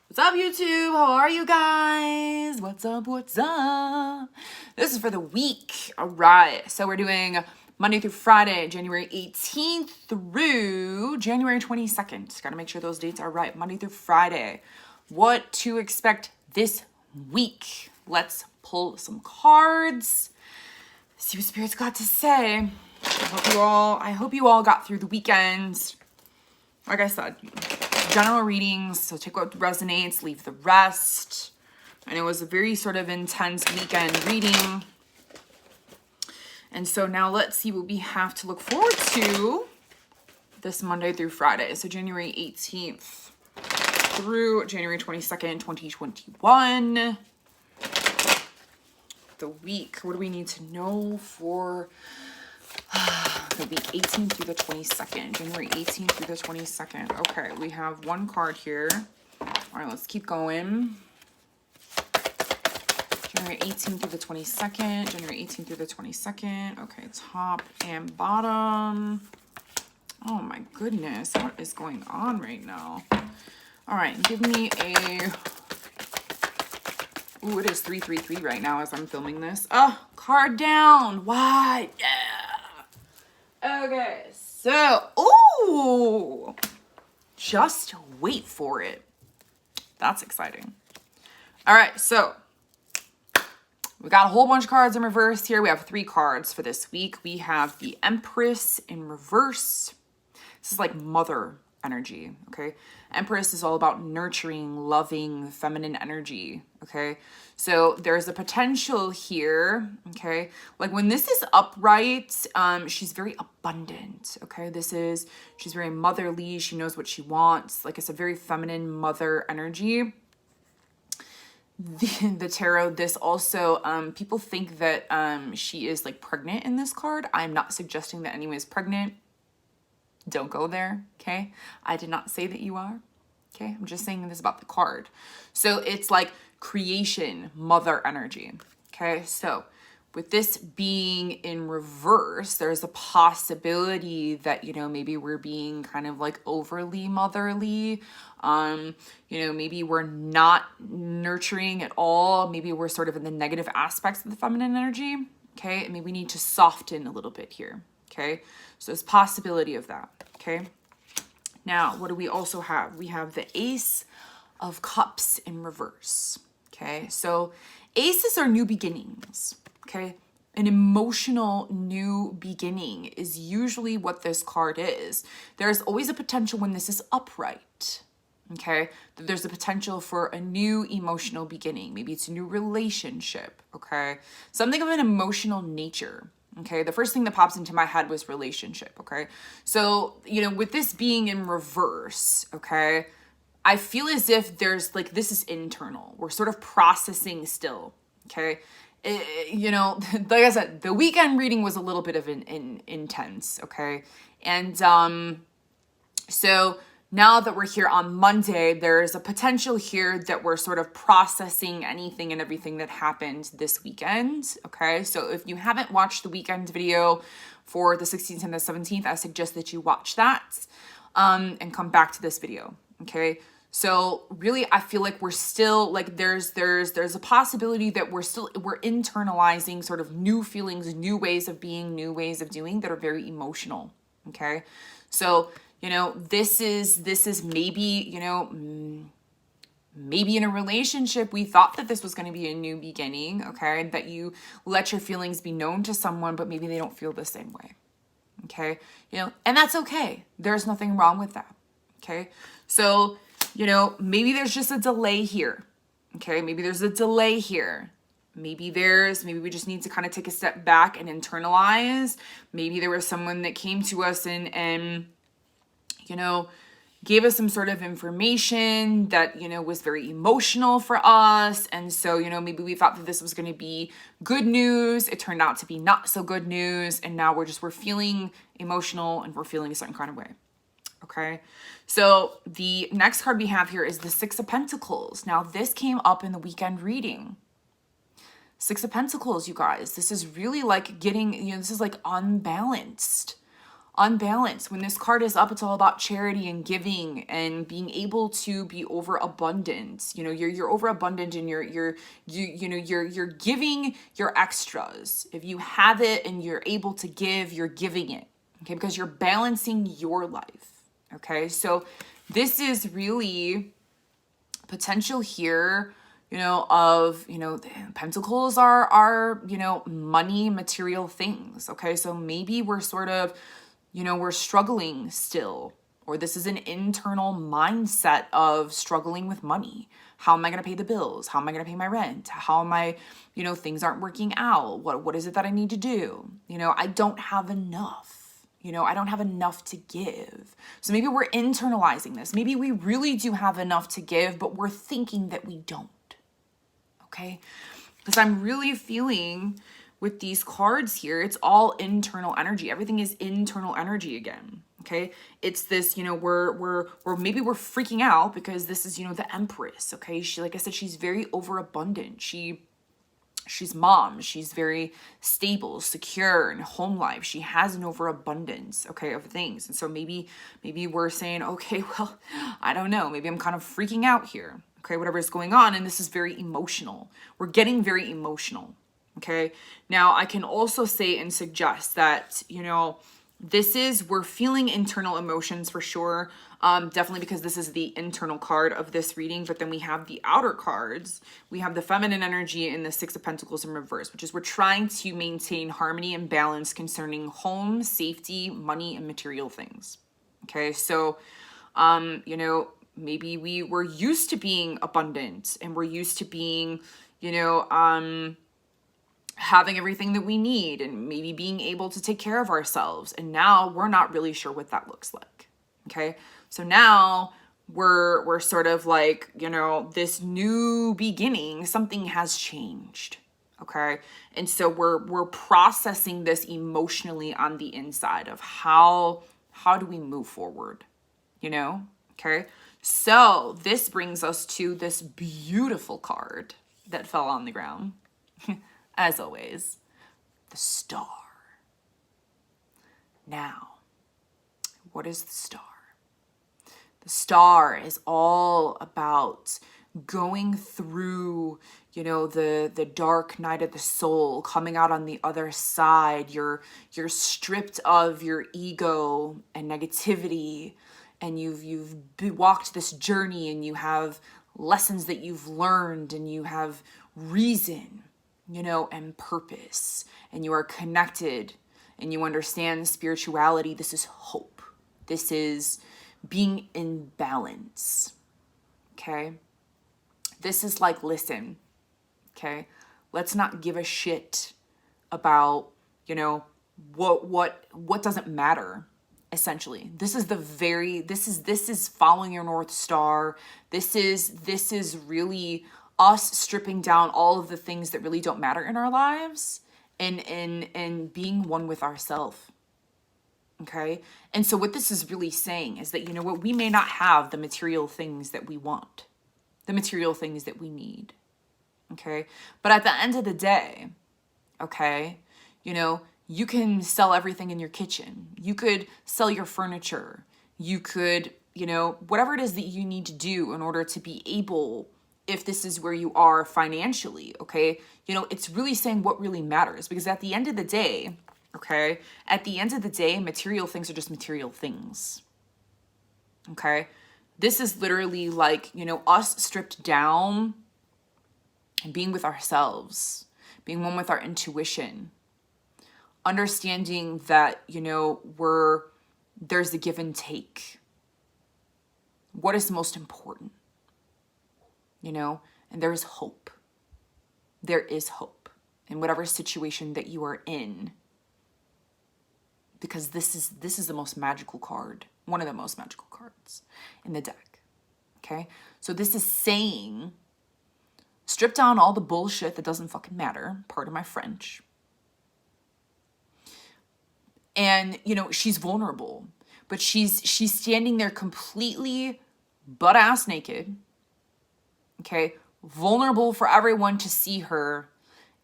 What's up, YouTube? How are you guys? What's up? What's up? This is for the week. All right. So we're doing Monday through Friday, January 18th through January 22nd. Got to make sure those dates are right. Monday through Friday. What to expect this week? Let's pull some cards. See what Spirit's got to say. I hope you all got through the weekend. Like I said, general readings, so take what resonates, leave the rest. And it was a very sort of intense weekend reading. And so now let's see what we have to look forward to this Monday through Friday. So January 18th through January 22nd, 2021. The week, what do we need to know for the week 18th through the 22nd, January 18th through the 22nd. Okay, we have one card here. All right, let's keep going. January 18th through the 22nd, January 18th through the 22nd. Okay, top and bottom. Oh my goodness, what is going on right now? All right, give me a... Ooh, it is 333 right now as I'm filming this. Oh, card down. What? Yeah. Okay, so, ooh, just wait for it. That's exciting. All right, so we got a whole bunch of cards in reverse here. We have 3 cards for this week. We have the Empress in reverse. This is like mother energy, okay? Empress is all about nurturing, loving, feminine energy, okay? So there's a potential here, okay? Like when this is upright, she's very abundant, okay? She's very motherly. She knows what she wants. Like it's a very feminine mother energy. The tarot, this also, people think that she is like pregnant in this card. I'm not suggesting that anyone is pregnant. Don't go there, okay? I did not say that you are, okay? I'm just saying this about the card. So it's like creation, mother energy, okay? So with this being in reverse, there's a possibility that, you know, maybe we're being kind of like overly motherly. You know, maybe we're not nurturing at all. Maybe we're sort of in the negative aspects of the feminine energy, okay? And maybe we need to soften a little bit here. Okay, so there's possibility of that, okay? Now, what do we also have? We have the Ace of Cups in reverse, okay? So aces are new beginnings, okay? An emotional new beginning is usually what this card is. There's always a potential when this is upright, okay? There's a potential for a new emotional beginning. Maybe it's a new relationship, okay? Something of an emotional nature. Okay, the first thing that pops into my head was relationship, okay? So, you know, with this being in reverse, okay, I feel as if there's like, this is internal. We're sort of processing still, okay? You know, like I said, the weekend reading was a little bit of an intense, okay? And so now that we're here on Monday, there's a potential here that we're sort of processing anything and everything that happened this weekend, okay? So if you haven't watched the weekend video for the 16th and the 17th, I suggest that you watch that and come back to this video, okay? So really, I feel like we're still, like there's a possibility that we're internalizing sort of new feelings, new ways of being, new ways of doing that are very emotional, okay? So, you know, this is maybe, you know, maybe in a relationship, we thought that this was going to be a new beginning, okay? That you let your feelings be known to someone, but maybe they don't feel the same way, okay? You know, and that's okay. There's nothing wrong with that, okay? So, you know, maybe there's just a delay here, okay? Maybe there's a delay here. Maybe we just need to kind of take a step back and internalize. Maybe there was someone that came to us and you know, gave us some sort of information that, you know, was very emotional for us. And so, you know, maybe we thought that this was going to be good news. It turned out to be not so good news. And now we're feeling emotional and we're feeling a certain kind of way. Okay. So the next card we have here is the Six of Pentacles. Now this came up in the weekend reading. Six of Pentacles, you guys. This is really like getting, you know, this is like unbalanced. unbalanced. When this card is up, it's all about charity and giving and being able to be overabundant. You know, you're overabundant and you're giving your extras. If you have it and you're able to give, you're giving it. Okay, because you're balancing your life. Okay, so this is really potential here, you know, of, you know, pentacles are, you know, money, material things. Okay, so maybe we're sort of, you know, we're struggling still, or this is an internal mindset of struggling with money. How am I going to pay the bills? How am I going to pay my rent? How am I, you know, things aren't working out. What is it that I need to do? You know, I don't have enough. You know, I don't have enough to give. So maybe we're internalizing this. Maybe we really do have enough to give, but we're thinking that we don't. Okay? Because I'm really feeling with these cards here, it's all internal energy. Everything is internal energy again. Okay? It's this, you know, we're maybe we're freaking out because this is, you know, the Empress. Okay? She, like I said, she's very overabundant. She's mom. She's very stable, secure in home life. She has an overabundance, okay, of things. And so maybe we're saying, okay, well, I don't know. Maybe I'm kind of freaking out here, okay, whatever is going on. And this is very emotional. We're getting very emotional, okay? Now, I can also say and suggest that, you know, we're feeling internal emotions for sure. Definitely because this is the internal card of this reading, but then we have the outer cards. We have the feminine energy and the Six of Pentacles in reverse, which is we're trying to maintain harmony and balance concerning home, safety, money, and material things. Okay, so, you know, maybe we're used to being abundant and we're used to being, you know, having everything that we need and maybe being able to take care of ourselves. And now we're not really sure what that looks like. Okay. So now we're sort of like, you know, this new beginning, something has changed. Okay. And so we're processing this emotionally on the inside of how do we move forward, you know? Okay. So this brings us to this beautiful card that fell on the ground. As always, the Star. Now, what is the Star? The Star is all about going through, you know, the dark night of the soul, coming out on the other side. You're stripped of your ego and negativity, and you've walked this journey, and you have lessons that you've learned, and you have reason, you know, and purpose, and you are connected, and you understand spirituality. This is hope. This is being in balance. Okay? This is like, listen, okay? Let's not give a shit about, you know, what doesn't matter. Essentially, this is following your North Star. This is really us stripping down all of the things that really don't matter in our lives and being one with ourselves. Okay. And so what this is really saying is that, you know what, we may not have the material things that we want, the material things that we need. Okay. But at the end of the day, okay, you know, you can sell everything in your kitchen. You could sell your furniture. You could, you know, whatever it is that you need to do in order to be able, if this is where you are financially, okay, you know, it's really saying what really matters. Because at the end of the day, okay, at the end of the day, material things are just material things. Okay, this is literally like, you know, us stripped down and being with ourselves, being one with our intuition, understanding that, you know, there's a give and take. What is most important? You know, and there is hope. There is hope in whatever situation that you are in. Because this is the most magical card, one of the most magical cards in the deck. Okay? So this is saying, strip down all the bullshit that doesn't fucking matter, pardon my French. And, you know, she's vulnerable, but she's standing there completely butt-ass naked, okay, vulnerable for everyone to see her,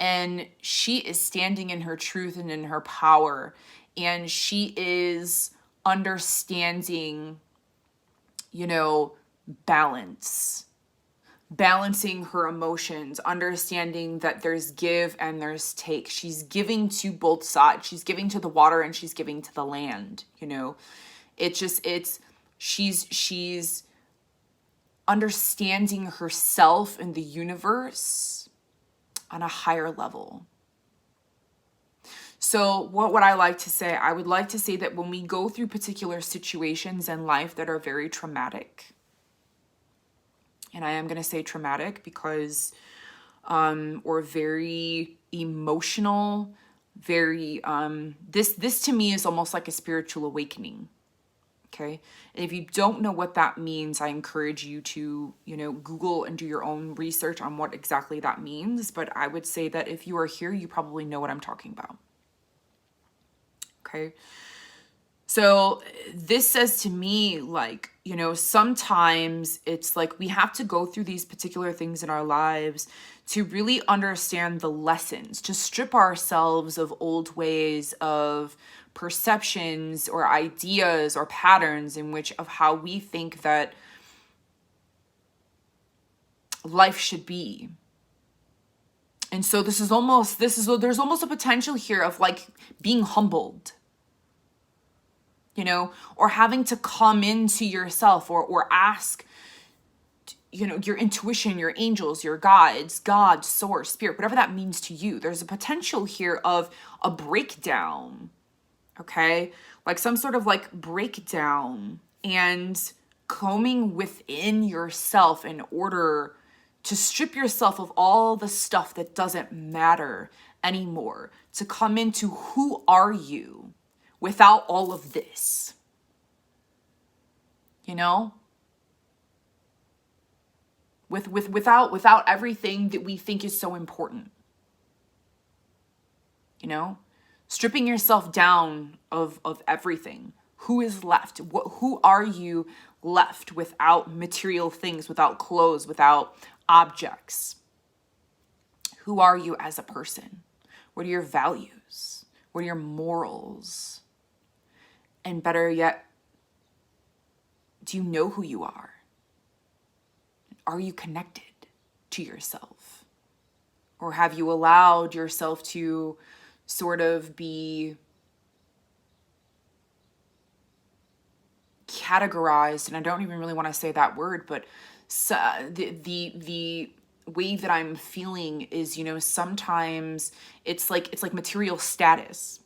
and she is standing in her truth and in her power, and she is understanding, balancing her emotions, understanding that there's give and there's take. She's giving to both sides. She's giving to the water and she's giving to the land. She's understanding herself and the universe on a higher level. So what would I like to say? I would like to say that when we go through particular situations in life that are very traumatic, and I am going to say traumatic because, or very emotional, very, this to me is almost like a spiritual awakening. Okay. And if you don't know what that means, I encourage you to, Google and do your own research on what exactly that means. But I would say that if you are here, you probably know what I'm talking about. Okay. So this says to me, like, sometimes it's like we have to go through these particular things in our lives to really understand the lessons, to strip ourselves of old ways of perceptions or ideas or patterns of how we think that life should be. And so there's almost a potential here of like being humbled, or having to come into yourself or ask, your intuition, your angels, your guides, God, source, spirit, whatever that means to you. There's a potential here of a breakdown, okay? Like some sort of like breakdown and combing within yourself in order to strip yourself of all the stuff that doesn't matter anymore, to come into who are you without all of this, without everything that we think is so important, stripping yourself down of everything. Who is left? Who are you left without material things, without clothes, without objects? Who are you as a person? What are your values? What are your morals? And better yet, do you know who you are? Are you connected to yourself? Or have you allowed yourself to sort of be categorized? And I don't even really want to say that word, but the way that I'm feeling is, sometimes it's like material status.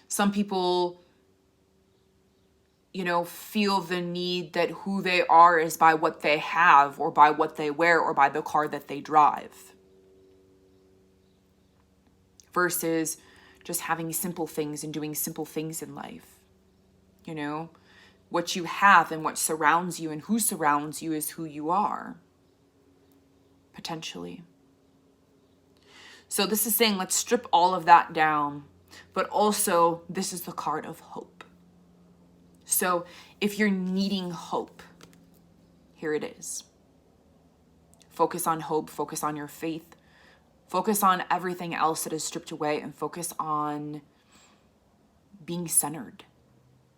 Some people, feel the need that who they are is by what they have or by what they wear or by the car that they drive. Versus just having simple things and doing simple things in life. What you have and what surrounds you and who surrounds you is who you are. Potentially. So this is saying, let's strip all of that down. But also, this is the card of hope. So if you're needing hope, here it is. Focus on hope, focus on your faith, focus on everything else that is stripped away, and focus on being centered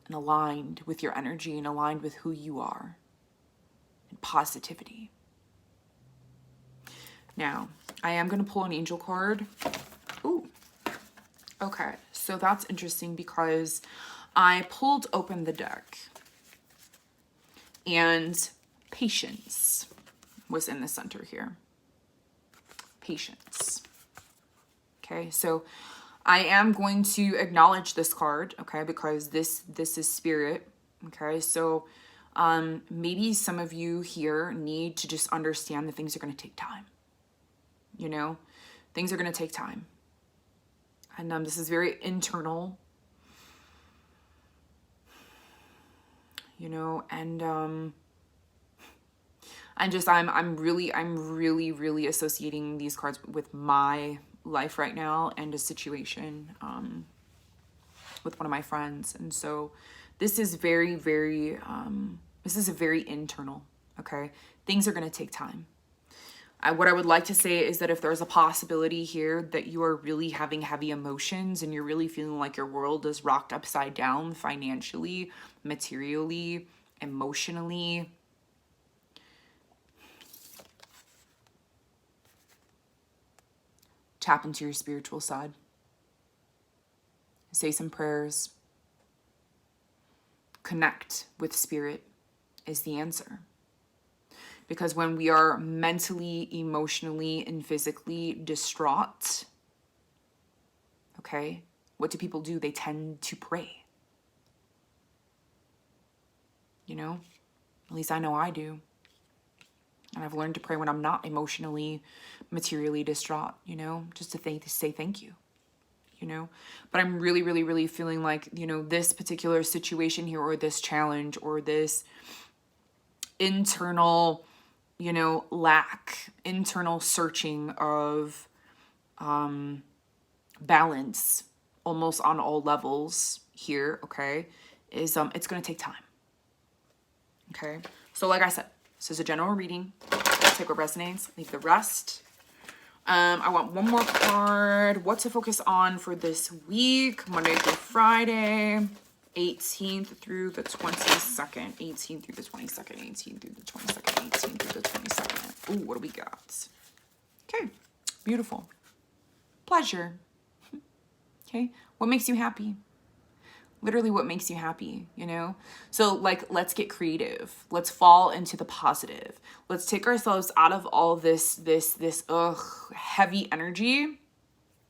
and aligned with your energy and aligned with who you are, and positivity. Now, I am going to pull an angel card. Ooh. Okay, so that's interesting because I pulled open the deck and patience was in the center here. Patience. Okay, so I am going to acknowledge this card, okay, because this is spirit. Okay, so maybe some of you here need to just understand that things are going to take time. Things are going to take time. And this is very internal, and I'm really associating these cards with my life right now and a situation with one of my friends. And so this is very, very, this is a very internal, okay? Things are going to take time. What I would like to say is that if there's a possibility here that you are really having heavy emotions and you're really feeling like your world is rocked upside down financially, materially, emotionally, tap into your spiritual side. Say some prayers. Connect with spirit is the answer. Because when we are mentally, emotionally, and physically distraught, okay, what do people do? They tend to pray. You know? At least I know I do. And I've learned to pray when I'm not emotionally, materially distraught, you know, just to say thank you, you know. But I'm really, really, really feeling like, you know, this particular situation here, or this challenge, or this internal, you know, lack, internal searching of balance, almost on all levels here, okay, is it's going to take time. Okay, so like I said, this is a general reading. Take what resonates, leave the rest. I want one more card. What to focus on for this week, Monday through Friday, 18th through the 22nd, 18th through the 22nd, 18th through the 22nd, 18th through the 22nd. Ooh, what do we got? Okay, beautiful. Pleasure. Okay, what makes you happy? Literally what makes you happy, you know? So like, let's get creative. Let's fall into the positive. Let's take ourselves out of all this heavy energy,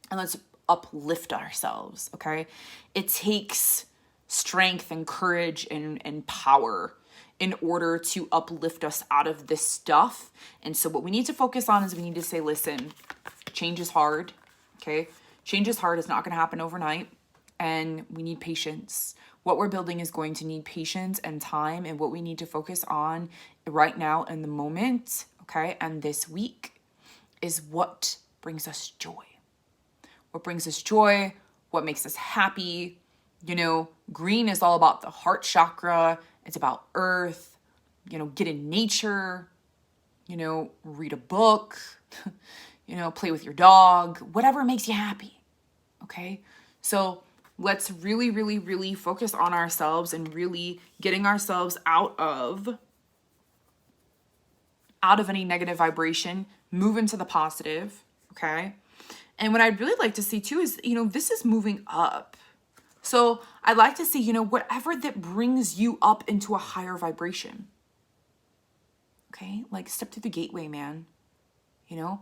and let's uplift ourselves, okay? It takes strength and courage and power in order to uplift us out of this stuff. And so what we need to focus on is we need to say, listen, change is hard, okay? Change is hard. It's not going to happen overnight. And we need patience. What we're building is going to need patience and time. And what we need to focus on right now in the moment, okay, and this week is what brings us joy. What brings us joy, what makes us happy. You know, green is all about the heart chakra. It's about earth. You know, get in nature. You know, read a book. You know, play with your dog. Whatever makes you happy, okay? So let's really, really, really focus on ourselves and really getting ourselves out of any negative vibration, move into the positive, okay? And what I'd really like to see too is, you know, this is moving up. So I'd like to see, you know, whatever that brings you up into a higher vibration, okay? Like step through the gateway, man, you know,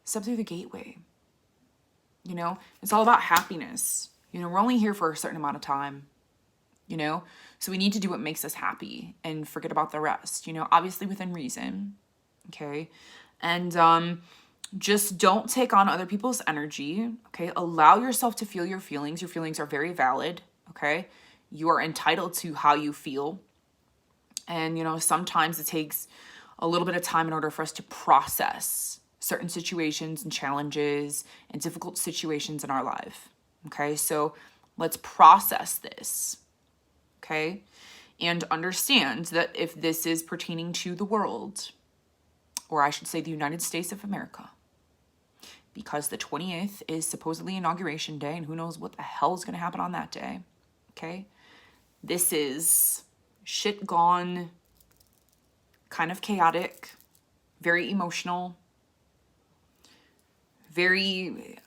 step through the gateway. You know, it's all about happiness. You know, we're only here for a certain amount of time, you know? So we need to do what makes us happy and forget about the rest, you know, obviously within reason, okay? And just don't take on other people's energy, okay? Allow yourself to feel your feelings. Your feelings are very valid, okay? You are entitled to how you feel. And, you know, sometimes it takes a little bit of time in order for us to process certain situations and challenges and difficult situations in our life. Okay, so let's process this, okay? And understand that if this is pertaining to the world, or I should say the United States of America, because the 20th is supposedly Inauguration Day, and who knows what the hell is going to happen on that day, okay? This is shit gone, kind of chaotic, very emotional, very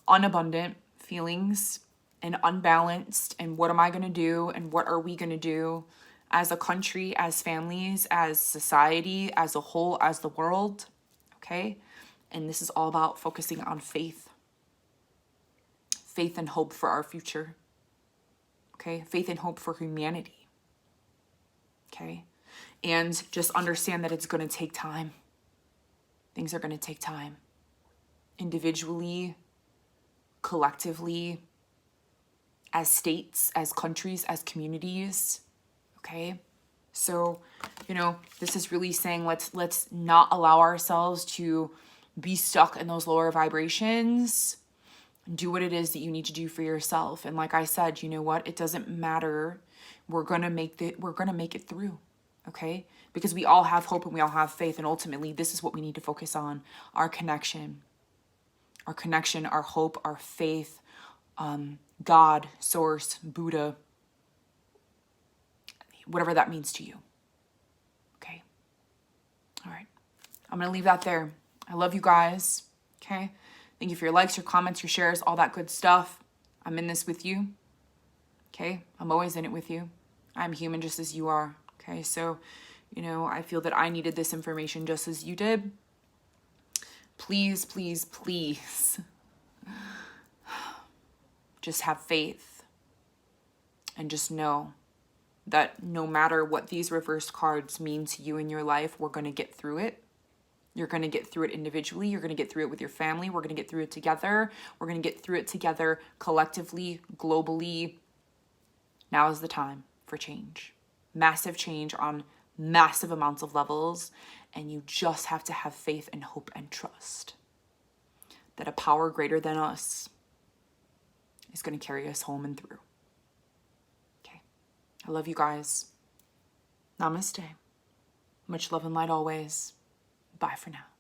unabundant feelings and unbalanced. And what am I going to do? And what are we going to do as a country, as families, as society, as a whole, as the world? Okay. And this is all about focusing on faith and hope for our future. Okay. Faith and hope for humanity. Okay. And just understand that it's going to take time. Things are going to take time. Individually, collectively, as states, as countries, as communities, okay? So, you know, this is really saying let's not allow ourselves to be stuck in those lower vibrations. Do what it is that you need to do for yourself. And like I said, you know what? It doesn't matter. We're going to make it through, okay? because we all have hope and we all have faith. And ultimately, this is what we need to focus on: our connection, our hope, our faith, God, source, Buddha, whatever that means to you. Okay. All right. I'm going to leave that there. I love you guys. Okay. Thank you for your likes, your comments, your shares, all that good stuff. I'm in this with you. Okay. I'm always in it with you. I'm human just as you are. Okay. So, I feel that I needed this information just as you did. Please, please, please just have faith and just know that no matter what these reversed cards mean to you in your life, we're going to get through it. You're going to get through it individually. You're going to get through it with your family. We're going to get through it together. We're going to get through it together collectively, globally. Now is the time for change. Massive change on massive amounts of levels. And you just have to have faith and hope and trust that a power greater than us is going to carry us home and through. Okay. I love you guys. Namaste. Much love and light always. Bye for now.